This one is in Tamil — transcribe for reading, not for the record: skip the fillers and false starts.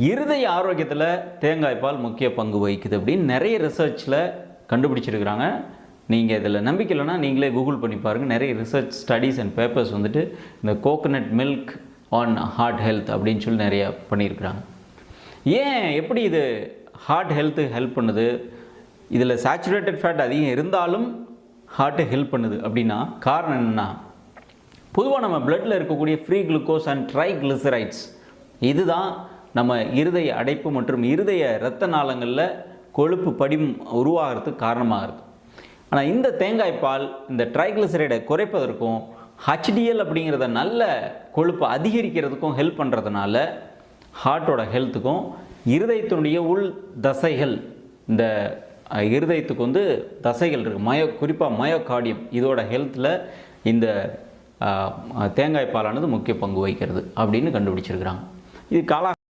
இருதய ஆரோக்கியத்தில் தேங்காய் பால் முக்கிய பங்கு வகிக்குது அப்படின்னு நிறைய ரிசர்ச்சில் கண்டுபிடிச்சிருக்கிறாங்க. நீங்கள் இதில் நம்பிக்கை இல்லைன்னா நீங்களே கூகுள் பண்ணி பாருங்கள். நிறைய ரிசர்ச் ஸ்டடீஸ் அண்ட் பேப்பர்ஸ் வந்துட்டு இந்த coconut milk on heart health அப்படின்னு சொல்லி நிறையா பண்ணியிருக்கிறாங்க. ஏன் எப்படி இது ஹார்ட் ஹெல்த்துக்கு ஹெல்ப் பண்ணுது? இதில் சேச்சுரேட்டட் ஃபேட் அதிகம் இருந்தாலும் ஹார்ட்டு ஹெல்ப் பண்ணுது அப்படின்னா காரணம் என்னென்னா, பொதுவாக நம்ம பிளட்டில் இருக்கக்கூடிய ஃப்ரீ குளுக்கோஸ் அண்ட் ட்ரைக்ளிசரைட்ஸ் இதுதான் நம்ம இருதய அடைப்பு மற்றும் இருதய இரத்த நாளங்களில் கொழுப்பு படிம் உருவாகிறதுக்கு காரணமாக இருக்குது. ஆனால் இந்த தேங்காய் பால் இந்த ட்ரைக்ளிசரைடை குறைப்பதற்கும் HDL அப்படிங்கிறத நல்ல கொழுப்பு அதிகரிக்கிறதுக்கும் ஹெல்ப் பண்ணுறதுனால ஹார்ட்டோட ஹெல்த்துக்கும் இருதயத்தினுடைய உள் தசைகள், இந்த இருதயத்துக்கு வந்து தசைகள் இருக்குது, குறிப்பாக மயோகார்டியம், இதோட ஹெல்த்தில் இந்த தேங்காய் பாலானது முக்கிய பங்கு வகிக்கிறது அப்படின்னு கண்டுபிடிச்சிருக்கிறாங்க. இது